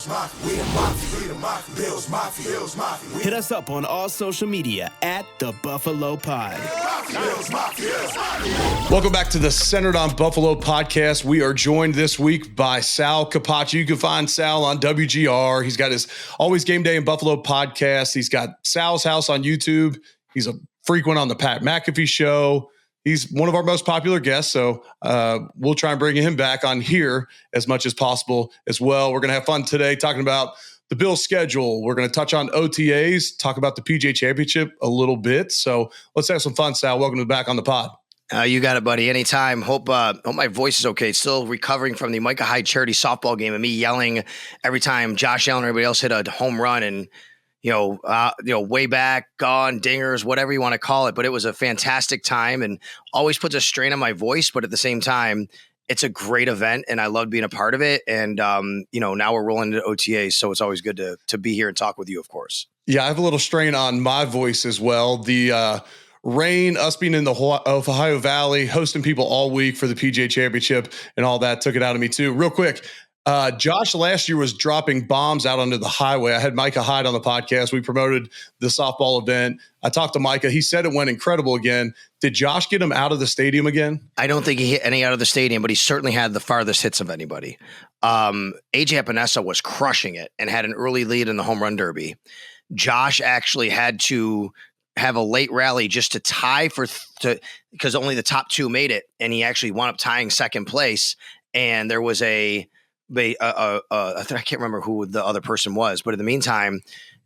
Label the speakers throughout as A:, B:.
A: Hit us up on all social media at The Buffalo Pod.
B: Welcome back to the Centered on Buffalo podcast. We are joined this week by Sal Capaccio. You can find Sal on WGR. He's got his Always Game Day in Buffalo podcast. He's got Sal's House on YouTube. He's a frequent on the Pat McAfee show. He's one of our most popular guests, so we'll try and bring him back on here as much as possible as well. We're going to have fun today talking about the Bills' schedule. We're going to touch on OTAs, talk about the PGA Championship a little bit. So let's have some fun, Sal. Welcome back on the pod.
C: You got it, buddy. Anytime. Hope my voice is okay. Still recovering from the Micah Hyde charity softball game and me yelling every time Josh Allen or everybody else hit a home run and way back, gone, dingers, whatever you want to call it. But it was a fantastic time and always puts a strain on my voice. But at the same time, it's a great event and I loved being a part of it. And, now we're rolling into OTAs. So it's always good to be here and talk with you, of course.
B: Yeah, I have a little strain on my voice as well. The rain, us being in the Ohio Valley, hosting people all week for the PGA Championship and all that took it out of me too. Real quick. Josh last year was dropping bombs out onto the highway. I had Micah Hyde on the podcast. We promoted the softball event. I talked to Micah. He said it went incredible again. Did Josh get him out of the stadium again?
C: I don't think he hit any out of the stadium, but he certainly had the farthest hits of anybody. AJ Epinesa was crushing it and had an early lead in the home run derby. Josh actually had to have a late rally just to tie because only the top two made it, and he actually wound up tying second place. And there was I can't remember who the other person was, but in the meantime,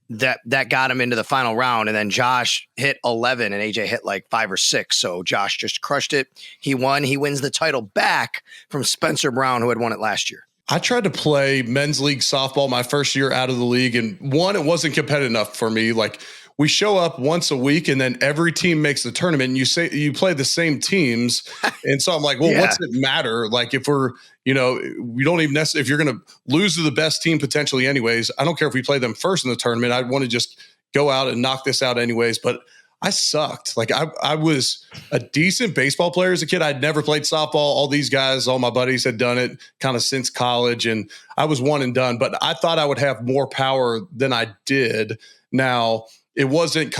C: that got him into the final round. And then Josh hit 11 and AJ hit like 5 or 6. So Josh just crushed it. He won. He wins the title back from Spencer Brown, who had won it last year.
B: I tried to play men's league softball my first year out of the league. And one, it wasn't competitive enough for me. Like, we show up once a week and then every team makes the tournament and you play the same teams. And so I'm like, well, what's it matter? Like if we don't even necessarily, if you're going to lose to the best team potentially anyways, I don't care if we play them first in the tournament. I'd want to just go out and knock this out anyways. But I sucked. Like I was a decent baseball player as a kid. I'd never played softball. All these guys, all my buddies had done it kind of since college and I was one and done, but I thought I would have more power than I did. Now, it wasn't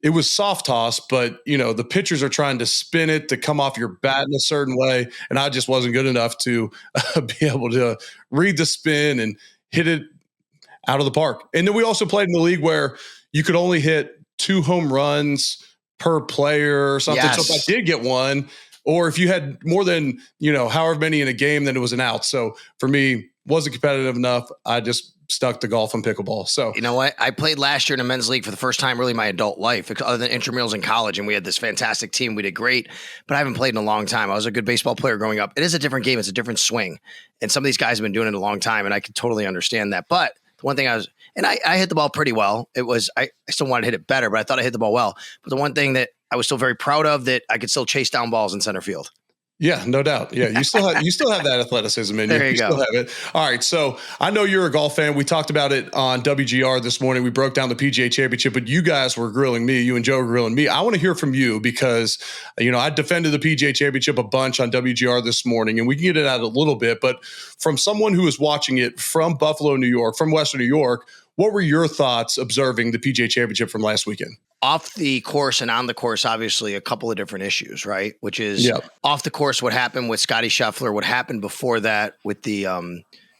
B: it was soft toss, but the pitchers are trying to spin it to come off your bat in a certain way. And I just wasn't good enough to be able to read the spin and hit it out of the park. And then we also played in the league where you could only hit 2 home runs per player or something.
C: Yes.
B: So if I did get one, or if you had more than, however many in a game, then it was an out. So for me, wasn't competitive enough. I just stuck to golf and pickleball. So
C: you know what? I played last year in a men's league for the first time really my adult life, other than intramurals in college, and we had this fantastic team. We did great, but I haven't played in a long time. I was a good baseball player growing up. It is a different game. It's a different swing. And some of these guys have been doing it a long time, and I can totally understand that. But the one thing I hit the ball pretty well. I still wanted to hit it better, but I thought I hit the ball well. But the one thing that I was still very proud of, that I could still chase down balls in center field.
B: Yeah, no doubt. Yeah, you still have that athleticism in you.
C: There you go.
B: Still have it. All right, so I know you're a golf fan. We talked about it on WGR this morning. We broke down the PGA Championship, but you guys were grilling me. You and Joe were grilling me. I want to hear from you because I defended the PGA Championship a bunch on WGR this morning, and we can get it out a little bit. But from someone who was watching it from Buffalo, New York, from Western New York, what were your thoughts observing the PGA Championship from last weekend?
C: Off the course and on the course, obviously, a couple of different issues, right? Which is off the course, what happened with Scottie Scheffler, what happened before that with the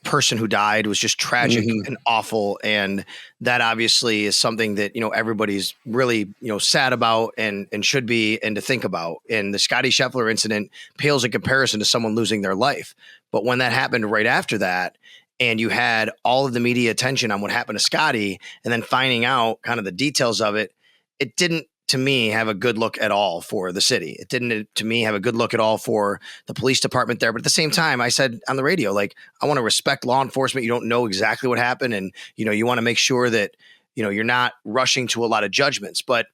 C: person who died was just tragic and awful. And that obviously is something that, everybody's really, sad about and should be and to think about. And the Scottie Scheffler incident pales in comparison to someone losing their life. But when that happened right after that, and you had all of the media attention on what happened to Scottie and then finding out kind of the details of it, it didn't, to me, have a good look at all for the city. It didn't, to me, have a good look at all for the police department there. But at the same time, I said on the radio, like, I want to respect law enforcement. You don't know exactly what happened. And, you want to make sure that, you're not rushing to a lot of judgments. But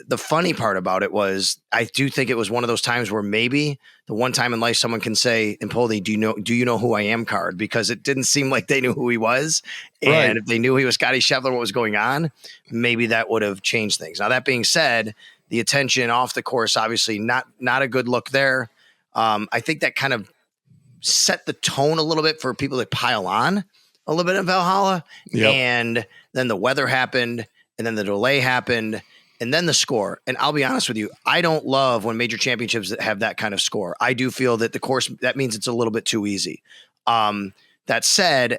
C: the funny part about it was, I do think it was one of those times where maybe the one time in life someone can say, Impoli, do you know who I am card? Because it didn't seem like they knew who he was. And if they knew he was Scottie Scheffler, what was going on, maybe that would have changed things. Now, that being said, the attention off the course, obviously not a good look there. I think that kind of set the tone a little bit for people to pile on a little bit in Valhalla.
B: Yep.
C: And then the weather happened, and then the delay happened, and then the score. And I'll be honest with you, I don't love when major championships have that kind of score. I do feel that the course, that means it's a little bit too easy. That said,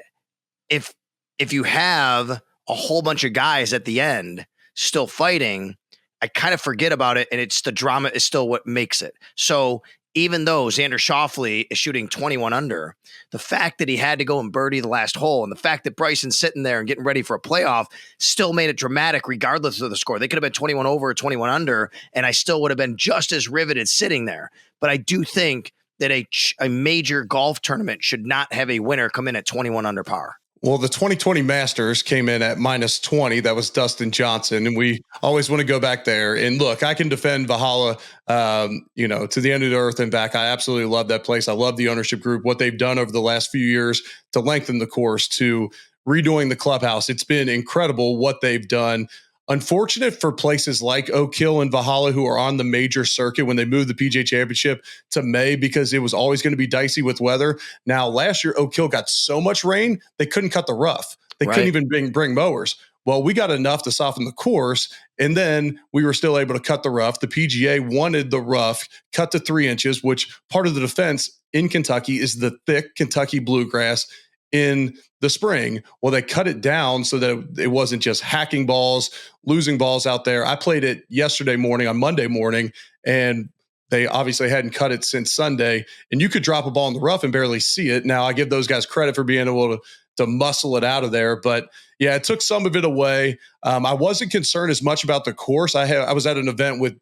C: if you have a whole bunch of guys at the end still fighting, I kind of forget about it, and it's the drama is still what makes it. So even though Xander Schauffele is shooting 21 under, the fact that he had to go and birdie the last hole, and the fact that Bryson's sitting there and getting ready for a playoff still made it dramatic regardless of the score. They could have been 21 over or 21 under, and I still would have been just as riveted sitting there. But I do think that a major golf tournament should not have a winner come in at 21 under par.
B: Well, the 2020 Masters came in at -20. That was Dustin Johnson. And we always want to go back there. And look, I can defend Valhalla, to the end of the earth and back. I absolutely love that place. I love the ownership group, what they've done over the last few years to lengthen the course, to redoing the clubhouse. It's been incredible what they've done. Unfortunate for places like Oak Hill and Valhalla, who are on the major circuit when they moved the PGA Championship to May, because it was always going to be dicey with weather. Now, last year, Oak Hill got so much rain, they couldn't cut the rough. They couldn't even bring mowers. Well, we got enough to soften the course, and then we were still able to cut the rough. The PGA wanted the rough cut to 3 inches, which part of the defense in Kentucky is the thick Kentucky bluegrass in the spring. Well, they cut it down so that it wasn't just hacking balls, losing balls out there. I played it on Monday morning, and they obviously hadn't cut it since Sunday, and you could drop a ball in the rough and barely see it. Now, I give those guys credit for being able to muscle it out of there, but yeah, it took some of it away. I wasn't concerned as much about the course. I was at an event with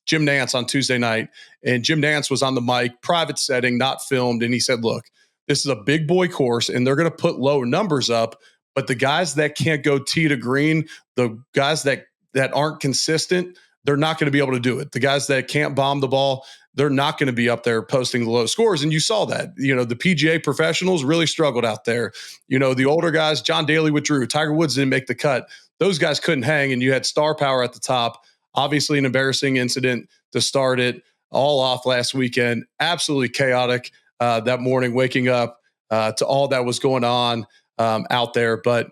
B: Jim Nantz on Tuesday night, and Jim Nantz was on the mic, private setting, not filmed, and he said, look, this is a big boy course, and they're going to put low numbers up, but the guys that can't go tee to green, the guys that aren't consistent, they're not going to be able to do it. The guys that can't bomb the ball, they're not going to be up there posting the low scores. And you saw that. The PGA professionals really struggled out there. The older guys, John Daly withdrew, Tiger Woods didn't make the cut. Those guys couldn't hang, and you had star power at the top. Obviously, an embarrassing incident to start it all off last weekend. Absolutely chaotic. That morning, waking up to all that was going on out there. But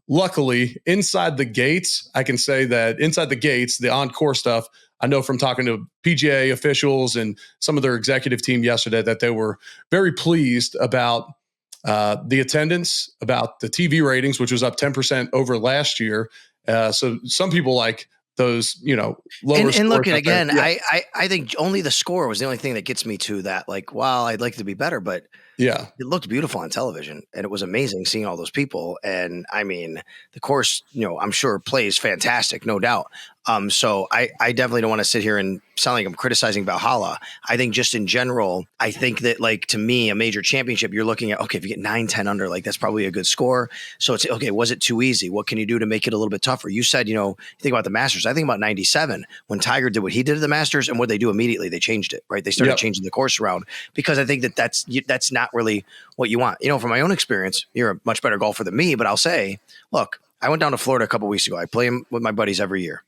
B: luckily, inside the gates, I can say that inside the gates, the on-course stuff, I know from talking to PGA officials and some of their executive team yesterday that they were very pleased about the attendance, about the TV ratings, which was up 10% over last year. So some people like those, lower.
C: And look, and again, yeah. I think only the score was the only thing that gets me to that. Like, wow, I'd like to be better, but
B: yeah,
C: it looked beautiful on television, and it was amazing seeing all those people. And I mean, the course, I'm sure plays fantastic, no doubt. So I definitely don't want to sit here and sound like I'm criticizing Valhalla. I think just in general, I think that, like, to me, a major championship, you're looking at, okay, if you get 9-10 under, like, that's probably a good score. So it's, okay, was it too easy? What can you do to make it a little bit tougher? You said, you think about the Masters. I think about 97 when Tiger did what he did at the Masters, and what they do immediately, they changed it, right? They started changing the course around, because I think that's not really what you want. From my own experience, you're a much better golfer than me, but I'll say, look, I went down to Florida a couple weeks ago. I play with my buddies every year.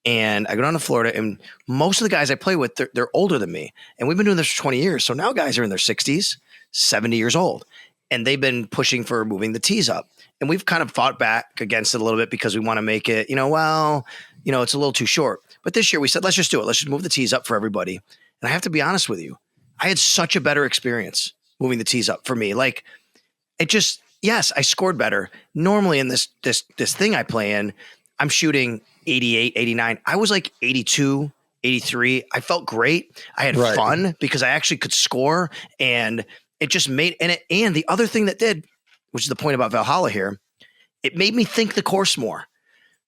C: And I go down to Florida, and most of the guys I play with, they're older than me. And we've been doing this for 20 years. So now guys are in their 60s, 70 years old. And they've been pushing for moving the tees up. And we've kind of fought back against it a little bit, because we want to make it, it's a little too short. But this year we said, let's just do it. Let's just move the tees up for everybody. And I have to be honest with you, I had such a better experience moving the tees up for me. Like, it just, yes, I scored better. Normally in this thing I play in, I'm shooting 88, 89. I was like 82, 83. I felt great. I had fun because I actually could score, and it just made, and the other thing that did, which is the point about Valhalla here, it made me think the course more.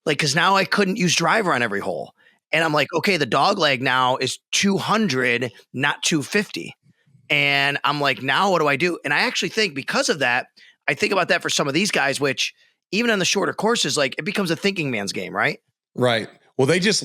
C: Like, cause now I couldn't use driver on every hole. And I'm like, okay, the dog leg now is 200, not 250. And I'm like, now what do I do? And I actually think, because of that, I think about that for some of these guys, which even on the shorter courses, like, it becomes a thinking man's game, right?
B: Right. Well, they just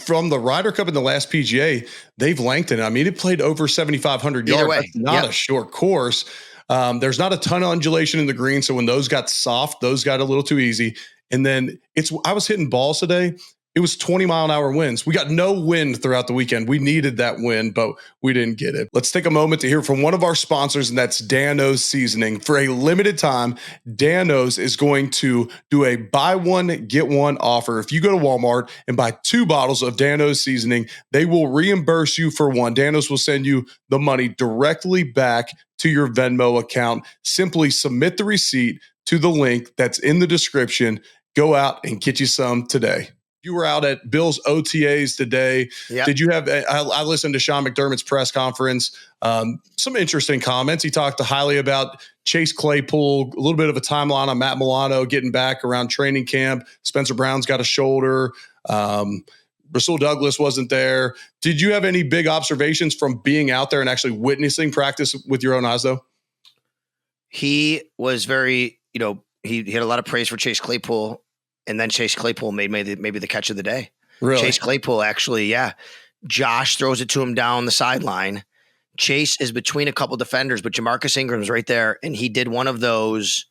B: from the Ryder Cup and the last PGA, they've lengthened. I mean, it played over 7,500 yards. That's not a short course. There's not a ton of undulation in the green. So when those got soft, those got a little too easy. And then I was hitting balls today. it was 20-mile-an-hour winds. We got no wind throughout the weekend. We needed that wind, but we didn't get it. Let's take a moment to hear from one of our sponsors, and that's Dan-O's Seasoning. For a limited time, Dan-O's is going to do a buy one, get one offer. If you go to Walmart and buy 2 bottles of Dan-O's Seasoning, they will reimburse you for one. Dan-O's will send you the money directly back to your Venmo account. Simply submit the receipt to the link that's in the description. Go out and get you some today. You were out at Bill's OTAs today. Yep. Did you have, I listened to Sean McDermott's press conference, some interesting comments. He talked highly about Chase Claypool, a little bit of a timeline on Matt Milano getting back around training camp. Spencer Brown's got a shoulder. Rasul Douglas wasn't there. Did you have any big observations from being out there and actually witnessing practice with your own eyes, though?
C: He was very, he had a lot of praise for Chase Claypool. And then Chase Claypool made maybe the catch of the day.
B: Really?
C: Chase Claypool actually, yeah. Josh throws it to him down the sideline. Chase is between a couple defenders, but Jamarcus Ingram's right there, and he did one of those.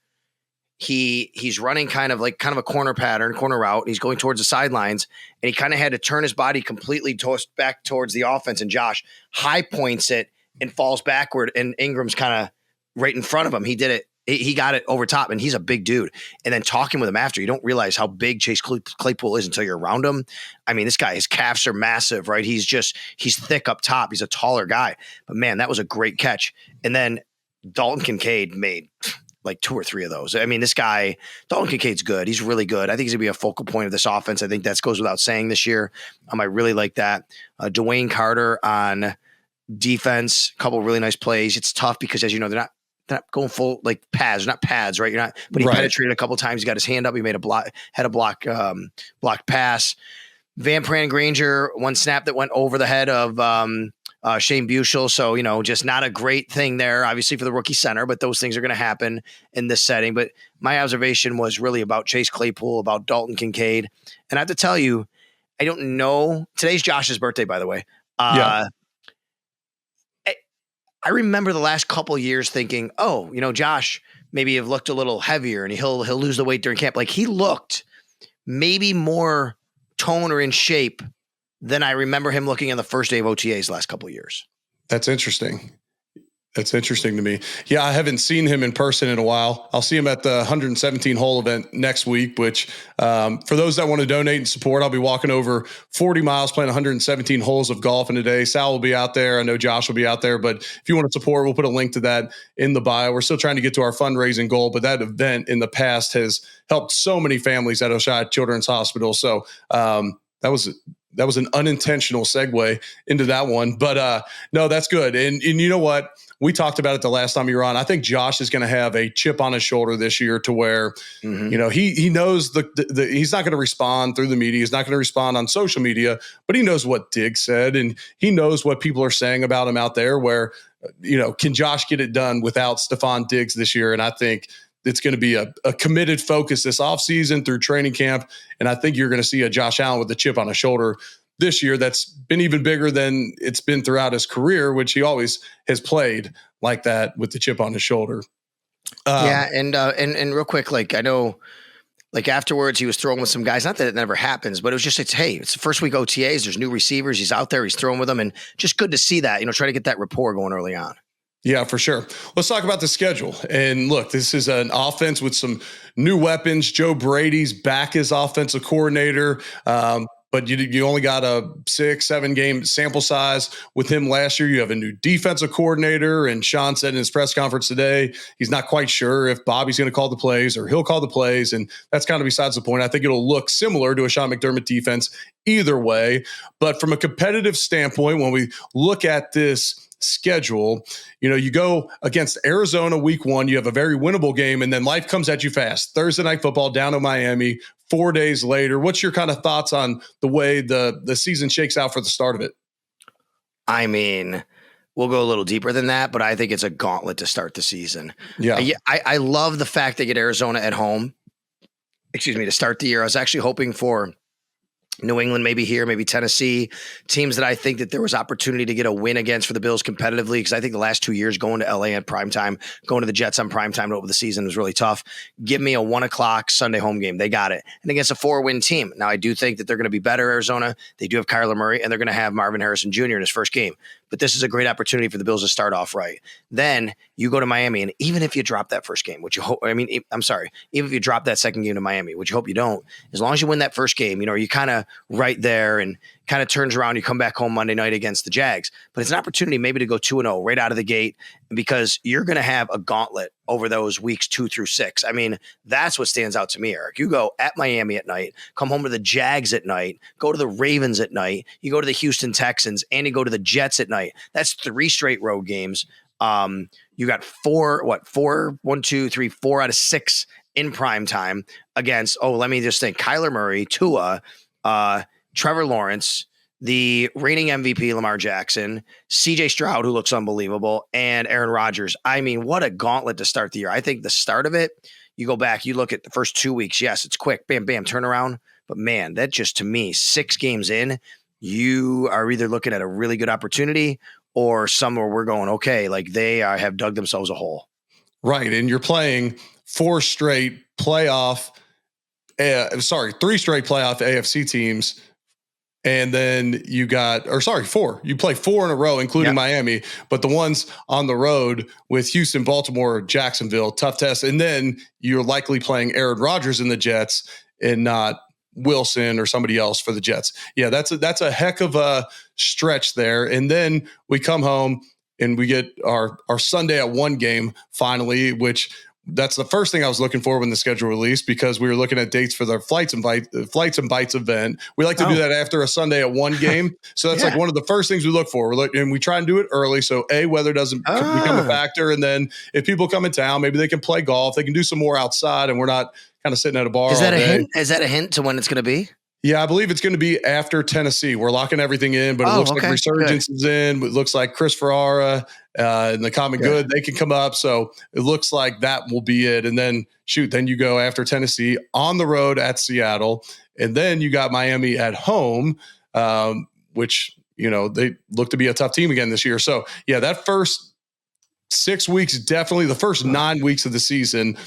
C: He's running kind of a corner route. He's going towards the sidelines, and he kind of had to turn his body completely back towards the offense. And Josh high points it and falls backward, and Ingram's kind of right in front of him. He did it. He got it over top, and he's a big dude. And then talking with him after, you don't realize how big Chase Claypool is until you're around him. I mean, this guy, his calves are massive, right? He's thick up top. He's a taller guy. But, man, that was a great catch. And then Dalton Kincaid made like 2 or 3 of those. I mean, this guy, Dalton Kincaid's good. He's really good. I think he's going to be a focal point of this offense. I think that goes without saying this year. I really like that. Dwayne Carter on defense, a couple of really nice plays. It's tough because, as you know, they're not going full like pads, not pads, right? But he penetrated a couple of times. He got his hand up. He made had a block pass. Van Pran Granger, one snap that went over the head of Shane Buechel. So, just not a great thing there, obviously for the rookie center, but those things are going to happen in this setting. But my observation was really about Chase Claypool, about Dalton Kincaid. And I have to tell you, I don't know. Today's Josh's birthday, by the way. Yeah. I remember the last couple of years thinking, Josh maybe have looked a little heavier and he'll lose the weight during camp. Like he looked maybe more tone or in shape than I remember him looking on the first day of OTAs the last couple of years.
B: That's interesting. That's interesting to me. Yeah, I haven't seen him in person in a while. I'll see him at the 117 hole event next week, which for those that want to donate and support, I'll be walking over 40 miles playing 117 holes of golf in a day. Sal will be out there. I know Josh will be out there, but if you want to support, we'll put a link to that in the bio. We're still trying to get to our fundraising goal, but that event in the past has helped so many families at Oshai Children's Hospital. So that was an unintentional segue into that one, but no, that's good. And you know what? We talked about it the last time you were on. I think Josh is going to have a chip on his shoulder this year to where, he knows he's not going to respond through the media. He's not going to respond on social media, but he knows what Diggs said, and he knows what people are saying about him out there where, can Josh get it done without Stephon Diggs this year? And I think it's going to be a committed focus this offseason through training camp. And I think you're going to see a Josh Allen with a chip on his shoulder this year that's been even bigger than it's been throughout his career, which he always has played like that with the chip on his shoulder.
C: And real quick, I know, afterwards he was throwing with some guys, not that it never happens, but it was just, it's the first week OTAs, there's new receivers. He's out there, he's throwing with them, and just good to see that, try to get that rapport going early on.
B: Yeah, for sure. Let's talk about the schedule. And look, this is an offense with some new weapons. Joe Brady's back as offensive coordinator. But you only got a 6-7 game sample size with him last year. You have a new defensive coordinator, and Sean said in his press conference today, he's not quite sure if Bobby's going to call the plays or he'll call the plays, and that's kind of besides the point. I think it'll look similar to a Sean McDermott defense either way. But from a competitive standpoint, when we look at this schedule, you go against Arizona week 1, you have a very winnable game, and then life comes at you fast. Thursday night football down to Miami 4 days later. What's your kind of thoughts on the way the season shakes out for the start of it?
C: I mean, we'll go a little deeper than that, but I think it's a gauntlet to start the season.
B: Yeah.
C: I love the fact they get Arizona at home, to start the year. I was actually hoping for New England, maybe here, maybe Tennessee, teams that I think that there was opportunity to get a win against for the Bills competitively. Because I think the last 2 years going to LA at primetime, going to the Jets on primetime to open the season was really tough. Give me a 1:00 Sunday home game. They got it. And against a 4-win team. Now, I do think that they're going to be better, Arizona. They do have Kyler Murray, and they're going to have Marvin Harrison Jr. in his first game. But this is a great opportunity for the Bills to start off right. Then you go to Miami, and even if you drop that first game, which you hope, even if you drop that second game to Miami, which you hope you don't, as long as you win that first game, you kind of right there and kind of turns around. You come back home Monday night against the Jags, but it's an opportunity maybe to go 2-0 right out of the gate because you're going to have a gauntlet over those weeks 2 through 6. I mean, that's what stands out to me, Eric. You go at Miami at night, come home to the Jags at night, go to the Ravens at night, you go to the Houston Texans, and you go to the Jets at night. That's 3 straight road games. You got 4 out of 6 in prime time against, let me just think, Kyler Murray, Tua, Trevor Lawrence, the reigning MVP Lamar Jackson, CJ Stroud, who looks unbelievable, and Aaron Rodgers. I mean, what a gauntlet to start the year. I think the start of it, you go back, you look at the first 2 weeks. Yes, it's quick, bam, bam, turnaround. But man, that just to me, 6 games in, you are either looking at a really good opportunity or somewhere we're going, okay, like they have dug themselves a hole.
B: Right. And you're playing 3 straight playoff AFC teams. And then you got, 4. You play 4 in a row, including Miami, but the ones on the road with Houston, Baltimore, Jacksonville, tough test. And then you're likely playing Aaron Rodgers in the Jets and not Wilson or somebody else for the Jets. Yeah, that's a heck of a stretch there. And then we come home and we get our Sunday at 1 game finally, which that's the first thing I was looking for when the schedule released, because we were looking at dates for the Flights and Bites event. We like to do that after a Sunday at 1 game. So that's like one of the first things we look for. And we try and do it early. So weather doesn't become a factor. And then if people come in town, maybe they can play golf. They can do some more outside and we're not kind of sitting at a bar.
C: Is that a hint? Is that a hint to when it's going to be?
B: Yeah, I believe it's going to be after Tennessee. We're locking everything in, but it looks like Resurgence is in. It looks like Chris Ferrara and the Common Good, they can come up. So it looks like that will be it. And then then you go after Tennessee on the road at Seattle. And then you got Miami at home, which, they look to be a tough team again this year. So yeah, that first 6 weeks, definitely the first 9 weeks of the season,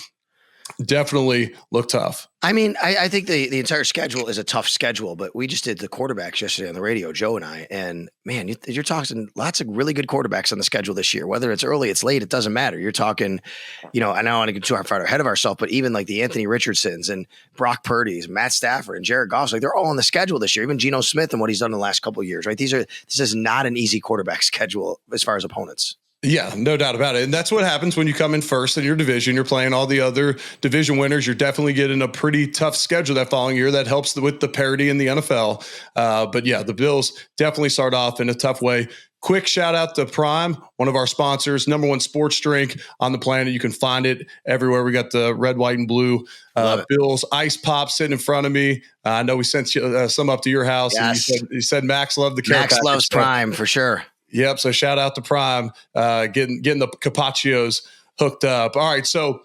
B: definitely look tough.
C: I mean, I think the entire schedule is a tough schedule, but we just did the quarterbacks yesterday on the radio, Joe and I, and man, you're talking lots of really good quarterbacks on the schedule this year. Whether it's early, it's late, it doesn't matter. You're talking, I don't want to get too far ahead of ourselves, but even like the Anthony Richardsons and Brock Purdy's, Matt Stafford and Jared Goff, like they're all on the schedule this year. Even Geno Smith and what he's done in the last couple of years, right? This is not an easy quarterback schedule as far as opponents.
B: Yeah, no doubt about it. And that's what happens when you come in first in your division. You're playing all the other division winners. You're definitely getting a pretty tough schedule that following year. That helps with the parity in the NFL. But yeah, the Bills definitely start off in a tough way. Quick shout out to Prime, one of our sponsors, #1 sports drink on the planet. You can find it everywhere. We got the red, white, and blue Bills Ice Pop sitting in front of me. I know we sent you, some up to your house.
C: Yes.
B: And you said Max loved the care
C: Max
B: package.
C: Loves Prime for sure.
B: Yep. So shout out to Prime, getting the Capaccios hooked up. All right. So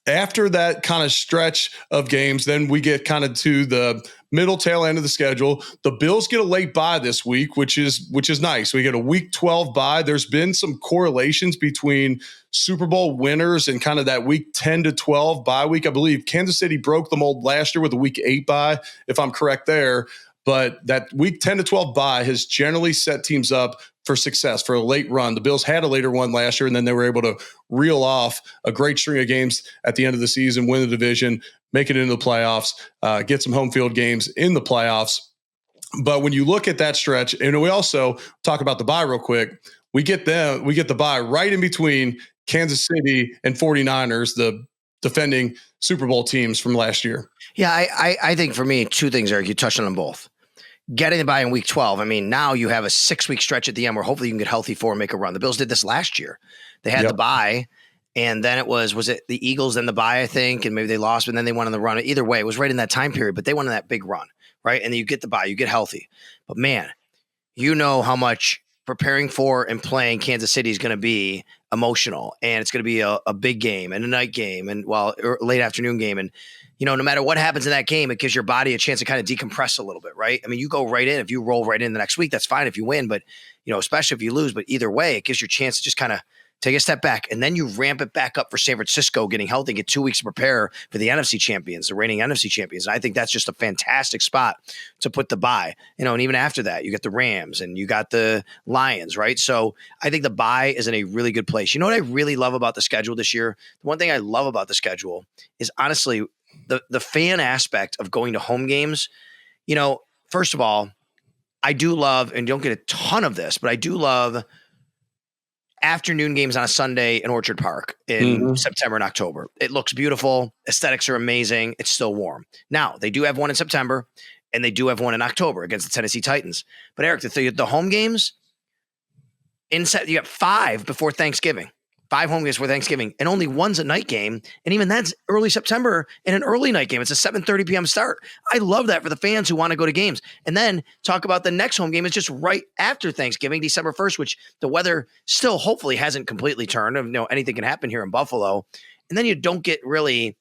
B: after that kind of stretch of games, then we get kind of to the middle tail end of the schedule. The Bills get a late bye this week, which is nice. We get a week 12 bye. There's been some correlations between Super Bowl winners and kind of that week 10 to 12 bye week. I believe Kansas City broke the mold last year with a week 8 bye, if I'm correct there. But that week 10 to 12 bye has generally set teams up for success, for a late run. The Bills had a later one last year, and then they were able to reel off a great string of games at the end of the season, win the division, make it into the playoffs, get some home field games in the playoffs. But when you look at that stretch, and we also talk about the bye real quick, we get the bye right in between Kansas City and 49ers, the defending Super Bowl teams from last year.
C: Yeah, I think for me, 2 things, Eric. You touched on them both. Getting the bye in week 12. I mean, now you have a 6-week stretch at the end where hopefully you can get healthy for and make a run. The Bills did this last year. They had the bye, and then it was it the Eagles then the bye, I think, and maybe they lost, but then they went on the run. Either way, it was right in that time period, but they went on that big run, right? And then you get the bye, you get healthy. But man, you know how much preparing for and playing Kansas City is going to be emotional, and it's going to be a big game and a night game and late afternoon game. And, no matter what happens in that game, it gives your body a chance to kind of decompress a little bit, right? I mean, you go right in. If you roll right in the next week, that's fine if you win, but, especially if you lose, but either way, it gives you a chance to just kind of take a step back, and then you ramp it back up for San Francisco getting healthy, get 2 weeks to prepare for the NFC champions, the reigning NFC champions. And I think that's just a fantastic spot to put the bye, and even after that, you get the Rams and you got the Lions, right? So I think the bye is in a really good place. You know what I really love about the schedule this year? The one thing I love about the schedule is honestly the fan aspect of going to home games. First of all, I do love, and don't get a ton of this, but I do love afternoon games on a Sunday in Orchard Park in September and October. It looks beautiful. Aesthetics are amazing. It's still warm. Now, they do have one in September, and they do have one in October against the Tennessee Titans. But Eric, the home games, you got 5 before Thanksgiving. 5 home games for Thanksgiving, and only one's a night game. And even that's early September and an early night game. It's a 7:30 p.m. start. I love that for the fans who want to go to games. And then talk about the next home game is just right after Thanksgiving, December 1st, which the weather still hopefully hasn't completely turned. Anything can happen here in Buffalo. And then you don't get really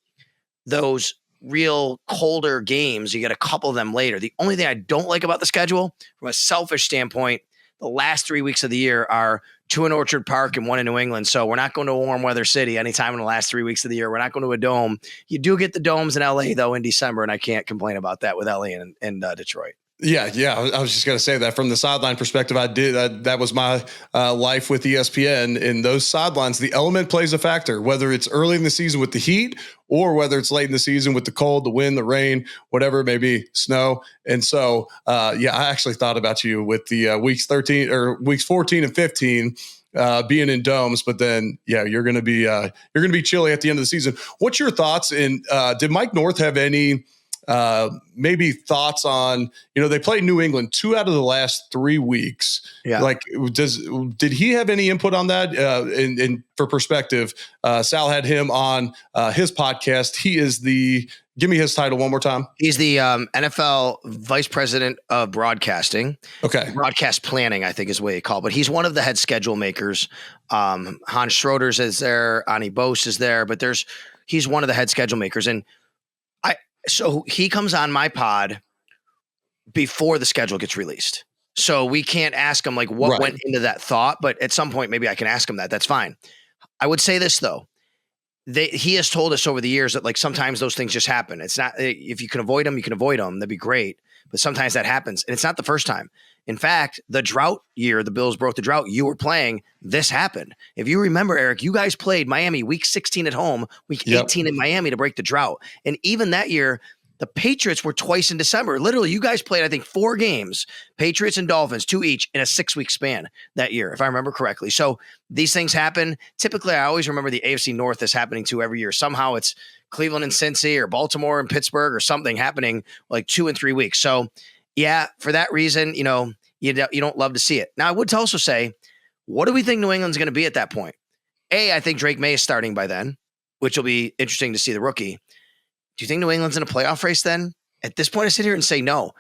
C: those real colder games. You get a couple of them later. The only thing I don't like about the schedule from a selfish standpoint, the last 3 weeks of the year are 2 in Orchard Park and 1 in New England. So we're not going to a warm weather city anytime in the last 3 weeks of the year. We're not going to a dome. You do get the domes in LA though in December, and I can't complain about that with LA and Detroit.
B: Yeah. I was just going to say that from the sideline perspective, I did. That was my life with ESPN. In those sidelines, the element plays a factor, whether it's early in the season with the heat or whether it's late in the season with the cold, the wind, the rain, whatever it may be, snow. And so, I actually thought about you with the weeks 14 and 15 being in domes, but then, you're going to be chilly at the end of the season. What's your thoughts? And did Mike North have any maybe thoughts on, they played New England 2 out of the last 3 weeks. Yeah. Like, did he have any input on that? And for perspective, Sal had him on his podcast. He is give me his title one more time. He's
C: the NFL Vice President of Broadcasting.
B: Okay.
C: Broadcast planning, I think is what he called, but he's one of the head schedule makers. Hans Schroeder's is there. Ani Bose is there, but he's one of the head schedule makers. And so he comes on my pod before the schedule gets released. So we can't ask him like what went into that thought, but at some point, maybe I can ask him that. That's fine. I would say this though. He has told us over the years that like sometimes those things just happen. It's not, if you can avoid them, you can avoid them. That'd be great. But sometimes that happens. And it's not the first time. In fact, the drought year, the Bills broke the drought, you were playing, this happened. If you remember, Eric, you guys played Miami week 16 at home, week 18 in Miami to break the drought. And even that year, the Patriots were twice in December. Literally, you guys played, I think, 4 games, Patriots and Dolphins, 2 each in a 6-week span that year, if I remember correctly. So these things happen. Typically, I always remember the AFC North is happening to every year. Somehow it's Cleveland and Cincy or Baltimore and Pittsburgh or something happening like 2 and 3 weeks. So yeah, for that reason, you don't love to see it. Now, I would also say, what do we think New England's going to be at that point? I think Drake May is starting by then, which will be interesting to see the rookie. Do you think New England's in a playoff race then? At this point, I sit here and say no.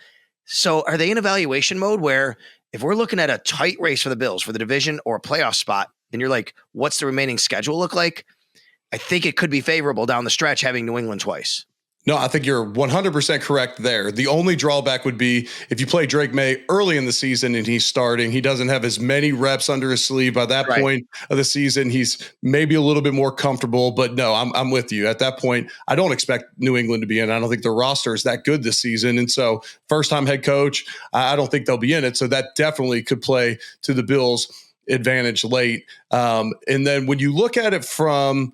C: So are they in evaluation mode where if we're looking at a tight race for the Bills for the division or a playoff spot, then you're like, what's the remaining schedule look like? I think it could be favorable down the stretch having New England twice.
B: No, I think you're 100% correct there. The only drawback would be if you play Drake May early in the season and he's starting, he doesn't have as many reps under his sleeve. By that point of the season, he's maybe a little bit more comfortable. But no, I'm with you. At that point, I don't expect New England to be in. I don't think their roster is that good this season. And so first-time head coach, I don't think they'll be in it. So that definitely could play to the Bills' advantage late. And then when you look at it from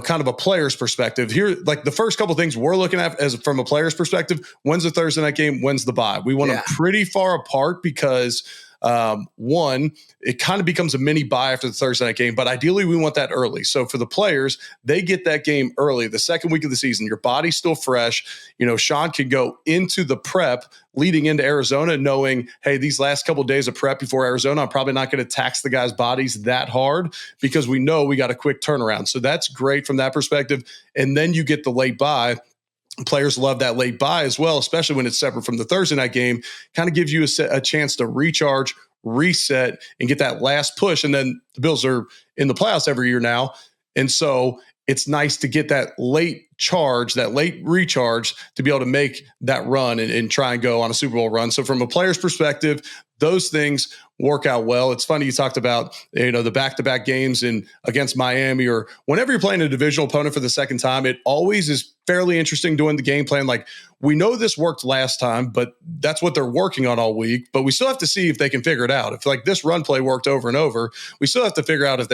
B: kind of a player's perspective here, like the first couple of things we're looking at as from a player's perspective, when's the Thursday night game? When's the bye? We want them pretty far apart because one, it kind of becomes a mini bye after the Thursday night game, but ideally we want that early. So for the players, they get that game early, the second week of the season. Your body's still fresh. Sean can go into the prep leading into Arizona knowing, hey, these last couple of days of prep before Arizona, I'm probably not going to tax the guys' bodies that hard because we know we got a quick turnaround. So that's great from that perspective. And then you get the late bye. Players love that late bye as well, especially when it's separate from the Thursday night game. Kind of gives you a chance to recharge, reset and get that last push. And then the Bills are in the playoffs every year now. And so it's nice to get that late charge, that late recharge to be able to make that run and try and go on a Super Bowl run. So from a player's perspective, those things work out well. It's funny you talked about, the back-to-back games against Miami, or whenever you're playing a divisional opponent for the second time, it always is fairly interesting doing the game plan. Like, we know this worked last time, but that's what they're working on all week. But we still have to see if they can figure it out. If like this run play worked over and over, we still have to figure out if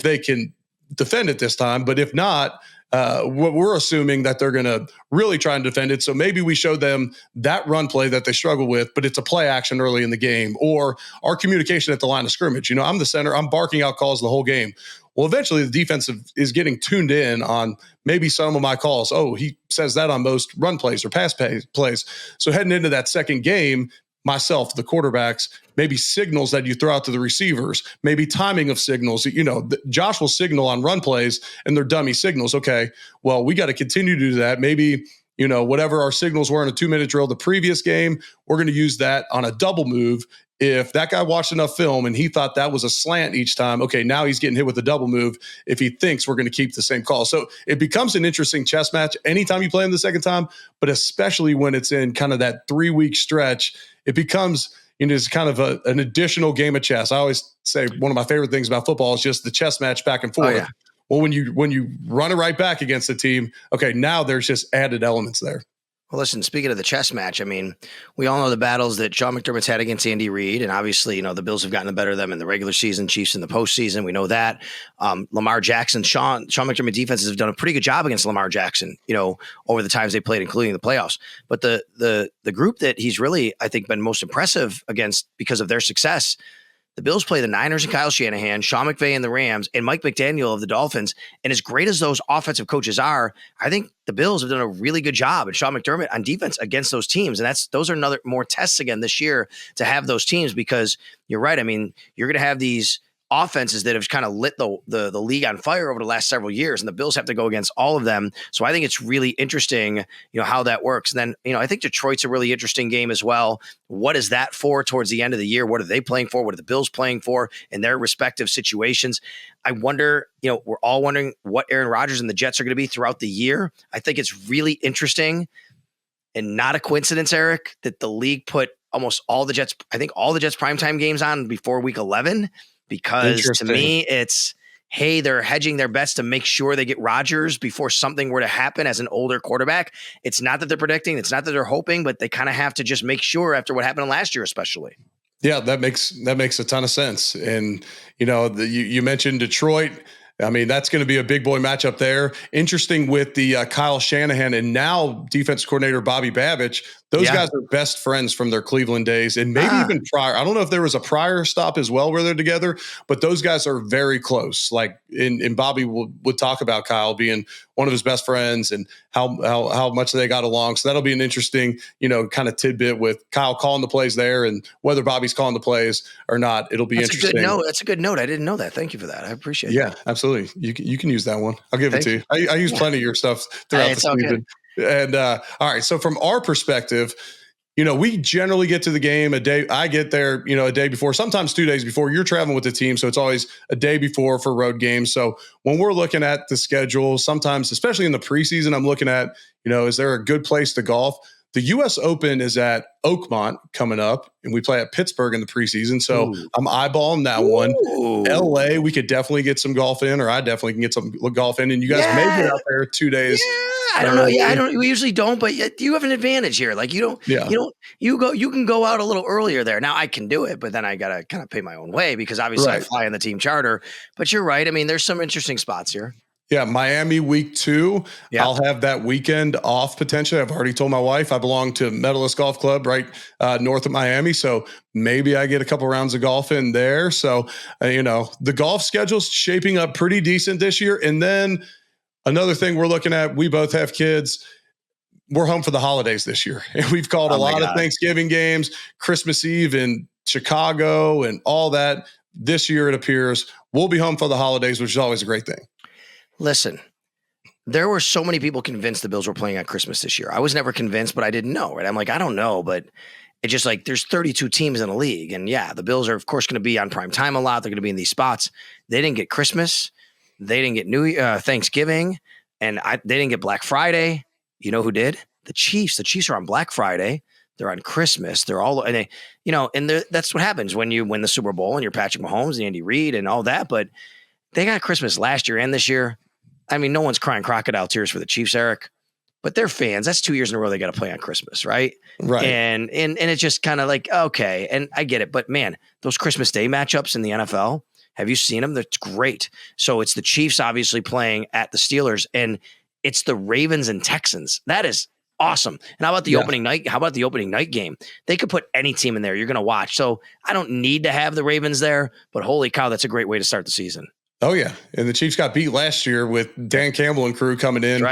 B: they can defend it this time. But if not, we're assuming that they're going to really try and defend it. So maybe we show them that run play that they struggle with, but it's a play action early in the game, or our communication at the line of scrimmage. I'm the center. I'm barking out calls the whole game. Well, eventually the defense is getting tuned in on maybe some of my calls. Oh, he says that on most run plays or pass plays. So heading into that second game, myself, the quarterbacks, maybe signals that you throw out to the receivers, maybe timing of signals. Josh will signal on run plays and they're dummy signals. Okay, well, we got to continue to do that. Maybe, whatever our signals were in a 2-minute drill the previous game, we're going to use that on a double move. If that guy watched enough film and he thought that was a slant each time, okay, now he's getting hit with a double move if he thinks we're going to keep the same call. So it becomes an interesting chess match anytime you play him the second time, but especially when it's in kind of that 3-week stretch, it becomes it's kind of an additional game of chess. I always say one of my favorite things about football is just the chess match back and forth. Oh, yeah. Well, when you run it right back against the team, okay, now there's just added elements there.
C: Well, listen, speaking of the chess match, I mean, we all know the battles that Sean McDermott's had against Andy Reid, and obviously, the Bills have gotten the better of them in the regular season, Chiefs in the postseason. We know that. Lamar Jackson, Sean McDermott defenses have done a pretty good job against Lamar Jackson, over the times they played, including the playoffs. But the group that he's really, I think, been most impressive against because of their success, the Bills play the Niners and Kyle Shanahan, Sean McVay and the Rams, and Mike McDaniel of the Dolphins. And as great as those offensive coaches are, I think the Bills have done a really good job, and Sean McDermott on defense against those teams. And those are another more tests again this year to have those teams, because you're right. I mean, you're going to have these offenses that have kind of lit the league on fire over the last several years, and the Bills have to go against all of them. So I think it's really interesting, how that works. And then, I think Detroit's a really interesting game as well. What is that for towards the end of the year? What are they playing for? What are the Bills playing for in their respective situations? I wonder, we're all wondering what Aaron Rodgers and the Jets are going to be throughout the year. I think it's really interesting and not a coincidence, Eric, that the league put almost all the Jets primetime games on before week 11. Because to me, it's, hey, they're hedging their bets to make sure they get Rodgers before something were to happen as an older quarterback. It's not that they're predicting, it's not that they're hoping, but they kind of have to just make sure after what happened last year, especially.
B: Yeah, that makes a ton of sense. And, you mentioned Detroit. I mean, that's going to be a big boy matchup there. Interesting with the Kyle Shanahan and now defense coordinator Bobby Babich. Those guys are best friends from their Cleveland days, and maybe even prior. I don't know if there was a prior stop as well where they're together, but those guys are very close. Like, and Bobby would talk about Kyle being one of his best friends and how much they got along. So that'll be an interesting, kind of tidbit with Kyle calling the plays there, and whether Bobby's calling the plays or not. It'll be interesting.
C: That's a good note. I didn't know that. Thank you for that. I appreciate it.
B: Yeah, absolutely. You can use that one. I'll give it to you. I use plenty of your stuff throughout the season.
C: Okay.
B: And all right, so from our perspective, we generally get to the game a day. I get there, a day before, sometimes 2 days before. You're traveling with the team, so it's always a day before for road games. So when we're looking at the schedule, sometimes, especially in the preseason, I'm looking at, is there a good place to golf? The U.S. Open is at Oakmont coming up, and we play at Pittsburgh in the preseason. So I'm eyeballing that one. L.A., we could definitely get some golf in, or I definitely can get some golf in. And you guys may get out there 2 days.
C: I don't know. Yeah, we usually don't, but you have an advantage here. Like you can go out a little earlier there. Now I can do it, but then I got to kind of pay my own way because obviously I fly on the team charter. But you're right. I mean, there's some interesting spots here.
B: Yeah, Miami week 2. Yeah. I'll have that weekend off potentially. I've already told my wife I belong to Medalist Golf Club right north of Miami. So maybe I get a couple rounds of golf in there. So, the golf schedule's shaping up pretty decent this year. And then another thing we're looking at, we both have kids. We're home for the holidays this year. And we've called a lot of Thanksgiving games, Christmas Eve in Chicago and all that. This year, it appears we'll be home for the holidays, which is always a great thing.
C: Listen, there were so many people convinced the Bills were playing at Christmas this year. I was never convinced, but I didn't know, right? I'm like, I don't know, but It's just like there's 32 teams in the league. And yeah, the Bills are, of course, going to be on prime time a lot. They're going to be in these spots. They didn't get Christmas. They didn't get Thanksgiving. And they didn't get Black Friday. You know who did? The Chiefs. The Chiefs are on Black Friday. They're on Christmas. They're all, and they, and that's what happens when you win the Super Bowl and you're Patrick Mahomes and Andy Reid and all that. But they got Christmas last year and this year. I mean, no one's crying crocodile tears for the Chiefs, Eric, but they're fans. That's 2 years in a row they got to play on Christmas, right?
B: Right.
C: And it's just kind of like, okay, and I get it, but man, those Christmas Day matchups in the NFL, have you seen them? That's great. So it's the Chiefs obviously playing at the Steelers, and it's the Ravens and Texans. That is awesome. And how about the opening night? How about the opening night game? They could put any team in there you're going to watch. So I don't need to have the Ravens there, but holy cow, that's a great way to start the season.
B: Oh yeah, and the Chiefs got beat last year with Dan Campbell and crew coming in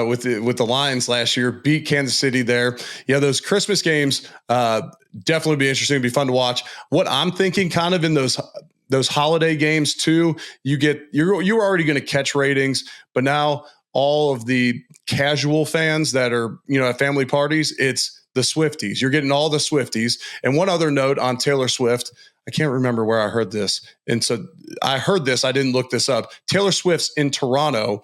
B: with the Lions last year, beat Kansas City there. Yeah, those Christmas games definitely be interesting, be fun to watch. What I'm thinking, kind of in those holiday games too, you're already going to catch ratings, but now all of the casual fans that are at family parties, it's the Swifties. You're getting all the Swifties. And one other note on Taylor Swift. I can't remember where I heard this. And so I heard this. I didn't look this up. Taylor Swift's in Toronto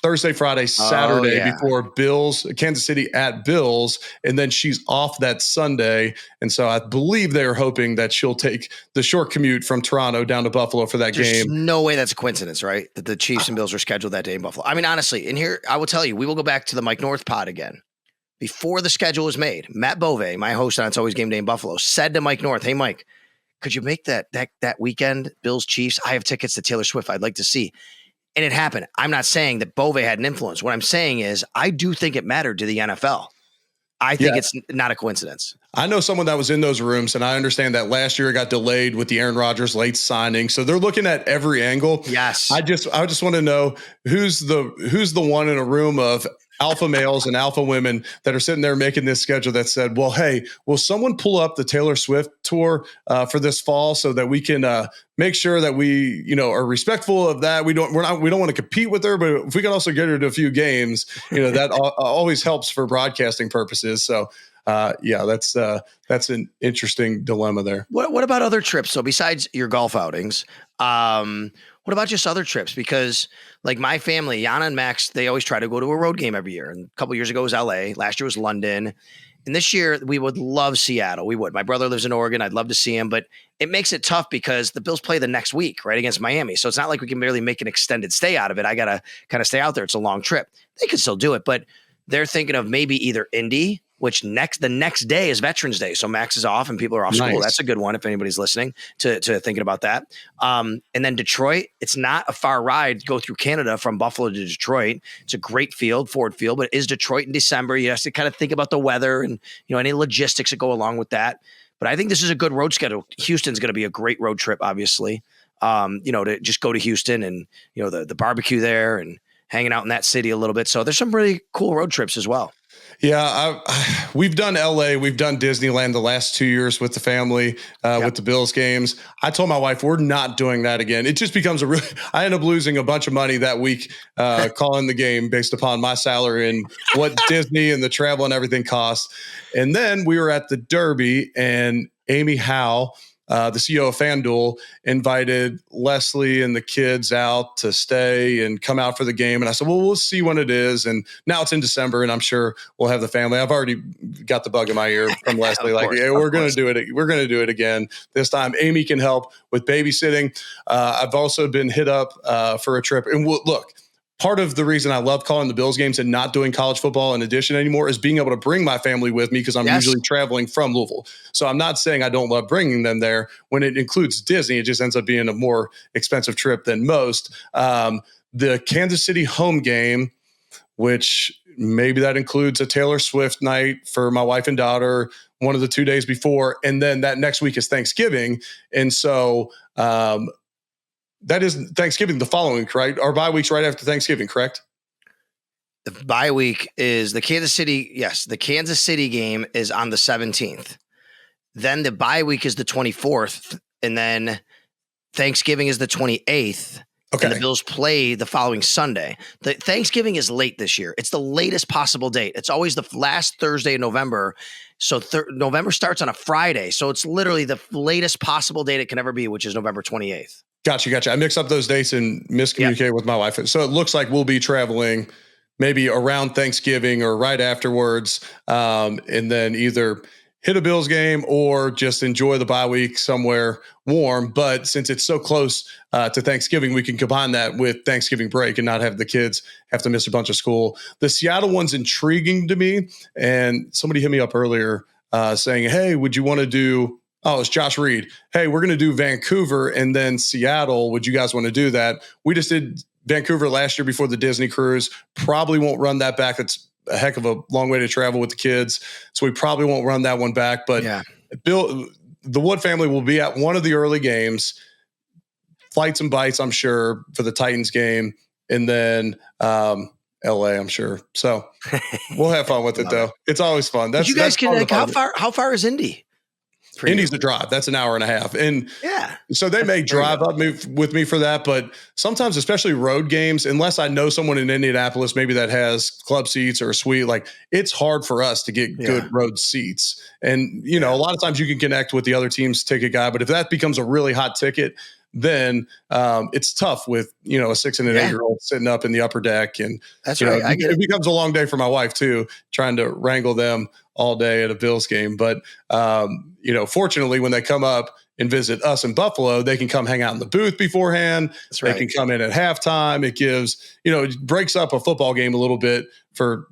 B: Thursday, Friday, Saturday before Kansas City at Bills. And then she's off that Sunday. And so I believe they're hoping that she'll take the short commute from Toronto down to Buffalo for that game.
C: No way that's a coincidence, right? That the Chiefs and Bills are scheduled that day in Buffalo. I mean, honestly, and here I will tell you, we will go back to the Mike North pod again. Before the schedule was made, Matt Bove, my host on It's Always Game Day in Buffalo, said to Mike North, "Hey, Mike, could you make that weekend, Bills Chiefs? I have tickets to Taylor Swift. I'd like to see." And it happened. I'm not saying that Bove had an influence. What I'm saying is I do think it mattered to the NFL. I think it's not a coincidence.
B: I know someone that was in those rooms, and I understand that last year it got delayed with the Aaron Rodgers late signing. So they're looking at every angle.
C: Yes.
B: I just want to know who's the one in a room of alpha males and alpha women that are sitting there making this schedule that said, well, hey, will someone pull up the Taylor Swift tour for this fall so that we can make sure that we, are respectful of that. We don't want to compete with her, but if we can also get her to a few games, that always helps for broadcasting purposes. So that's an interesting dilemma there.
C: What about other trips? So besides your golf outings, what about just other trips? Because like my family, Yana and Max, they always try to go to a road game every year. And a couple of years ago was LA. Last year was London. And this year we would love Seattle. We would. My brother lives in Oregon. I'd love to see him, but it makes it tough because the Bills play the next week, right, against Miami. So it's not like we can barely make an extended stay out of it. I got to kind of stay out there. It's a long trip. They could still do it, but they're thinking of maybe either Indy, which the next day is Veterans Day. So Max is off and people are off school. That's a good one if anybody's listening to thinking about that. And then Detroit, it's not a far ride to go through Canada from Buffalo to Detroit. It's a great field, Ford Field, but it is Detroit in December. You have to kind of think about the weather and any logistics that go along with that. But I think this is a good road schedule. Houston's going to be a great road trip, obviously. To just go to Houston and the barbecue there and hanging out in that city a little bit. So there's some really cool road trips as well.
B: Yeah, we've done LA, we've done Disneyland the last 2 years with the family, with the Bills games. I told my wife, we're not doing that again. It just becomes I end up losing a bunch of money that week calling the game based upon my salary and what Disney and the travel and everything costs. And then we were at the Derby and Amy Howe, the CEO of FanDuel, invited Leslie and the kids out to stay and come out for the game. And I said, well, we'll see when it is. And now it's in December and I'm sure we'll have the family. I've already got the bug in my ear from Leslie. We're going to do it. We're going to do it again. This time Amy can help with babysitting. I've also been hit up for a trip. And look, part of the reason I love calling the Bills games and not doing college football in addition anymore is being able to bring my family with me because I'm usually traveling from Louisville. So I'm not saying I don't love bringing them there. When it includes Disney, it just ends up being a more expensive trip than most. The Kansas City home game, which maybe that includes a Taylor Swift night for my wife and daughter, one of the 2 days before, and then that next week is Thanksgiving. And so that is Thanksgiving the following week, right? Our bye week's right after Thanksgiving, correct?
C: The bye week is the Kansas City. Yes, the Kansas City game is on the 17th. Then the bye week is the 24th. And then Thanksgiving is the 28th. And the Bills play the following Sunday. The Thanksgiving is late this year. It's the latest possible date. It's always the last Thursday in November. So November starts on a Friday. So it's literally the latest possible date it can ever be, which is November 28th.
B: Gotcha. I mix up those dates and miscommunicate with my wife. So it looks like we'll be traveling maybe around Thanksgiving or right afterwards, and then either hit a Bills game or just enjoy the bye week somewhere warm. But since it's so close to Thanksgiving, we can combine that with Thanksgiving break and not have the kids have to miss a bunch of school. The Seattle one's intriguing to me. And somebody hit me up earlier saying, hey, would you want to do – oh, it's Josh Reed. Hey, we're going to do Vancouver and then Seattle. Would you guys want to do that? We just did Vancouver last year before the Disney cruise. Probably won't run that back. It's a heck of a long way to travel with the kids. So we probably won't run that one back. But Bill, the Wood family will be at one of the early games, flights and bites, I'm sure, for the Titans game. And then LA, I'm sure. So we'll have fun with it, though. It's always fun. That's,
C: you guys can, like, how far is Indy?
B: Indy's a drive. That's an hour and a half. And so they may drive up with me for that. But sometimes, especially road games, unless I know someone in Indianapolis, maybe that has club seats or a suite, like it's hard for us to get good road seats. And, you know, a lot of times you can connect with the other team's ticket guy. But if that becomes a really hot ticket, then it's tough with, you know, a 6 and an 8-year-old sitting up in the upper deck. And
C: that's right.
B: It becomes a long day for my wife, too, trying to wrangle them all day at a Bills game. But, you know, fortunately, when they come up and visit us in Buffalo, they can come hang out in the booth beforehand. That's right. They can come in at halftime. It gives, you know, it breaks up a football game a little bit for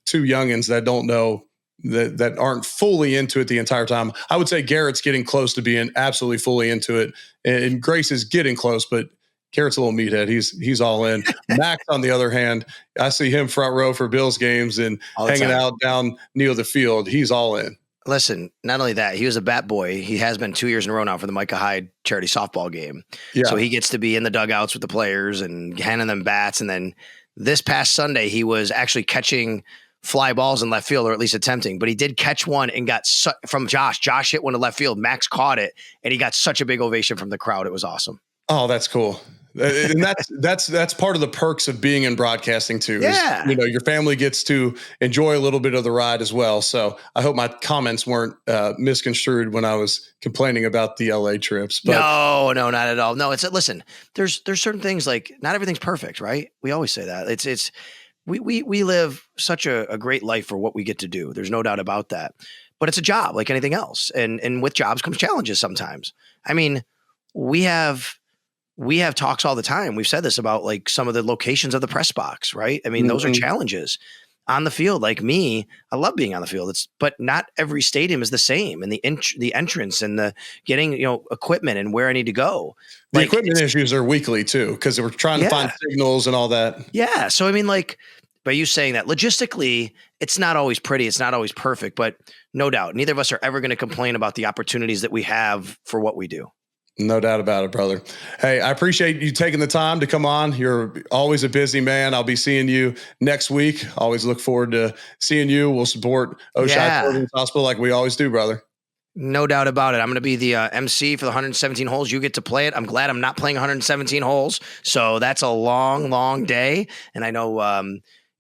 B: two youngins that don't know, that aren't fully into it the entire time. I would say Garrett's getting close to being absolutely fully into it, and Grace is getting close, but Garrett's a little meathead. He's all in. Max, on the other hand, I see him front row for Bills games and hanging out down near the field. He's all in.
C: Listen, not only that, he was a bat boy. He has been 2 years in a row now for the Micah Hyde charity softball game. Yeah. So he gets to be in the dugouts with the players and handing them bats. And then this past Sunday, he was actually catching fly balls in left field, or at least attempting, but he did catch one and got from Josh. Josh hit one to left field. Max caught it, and he got such a big ovation from the crowd. It was awesome.
B: Oh, that's cool. And that's part of the perks of being in broadcasting too.
C: Yeah.
B: Is, you know, your family gets to enjoy a little bit of the ride as well. So I hope my comments weren't misconstrued when I was complaining about the LA trips. But
C: no, not at all. No, listen, there's certain things, like not everything's perfect, right? We always say that. We live such a great life for what we get to do. There's no doubt about that. But it's a job like anything else. And with jobs comes challenges sometimes. I mean, we have talks all the time. We've said this about like some of the locations of the press box, right? I mean, those are challenges on the field. Like me, I love being on the field. But not every stadium is the same. And the entrance and the getting, you know, equipment and where I need to go.
B: The equipment issues are weekly too, because we're trying to find signals and all that.
C: Yeah. So, I mean, like, by you saying that, logistically, it's not always pretty. It's not always perfect, but no doubt, neither of us are ever going to complain about the opportunities that we have for what we do.
B: No doubt about it, brother. Hey, I appreciate you taking the time to come on. You're always a busy man. I'll be seeing you next week. Always look forward to seeing you. We'll support Oshai Children's Hospital like we always do, brother.
C: No doubt about it. I'm going to be the MC for the 117 holes. You get to play it. I'm glad I'm not playing 117 holes. So that's a long, long day. And I know,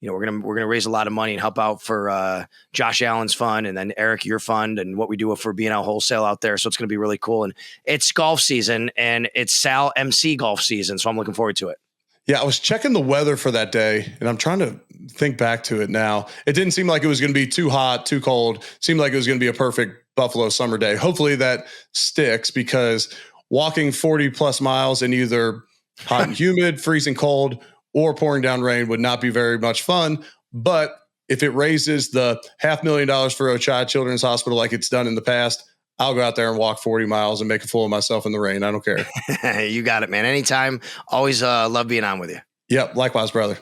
C: you know, we're gonna raise a lot of money and help out for Josh Allen's fund, and then Eric, your fund, and what we do for B&L Wholesale out there. So it's gonna be really cool. And it's golf season, and it's Sal MC golf season. So I'm looking forward to it.
B: Yeah, I was checking the weather for that day, and I'm trying to think back to it now. It didn't seem like it was going to be too hot, too cold. It seemed like it was going to be a perfect Buffalo summer day. Hopefully that sticks, because walking 40 plus miles in either hot and humid, freezing cold, or pouring down rain would not be very much fun. But if it raises the $500,000 for Oshai Children's Hospital like it's done in the past, I'll go out there and walk 40 miles and make a fool of myself in the rain. I don't care.
C: You got it, man. Anytime. Always love being on with you.
B: Yep. Likewise, brother.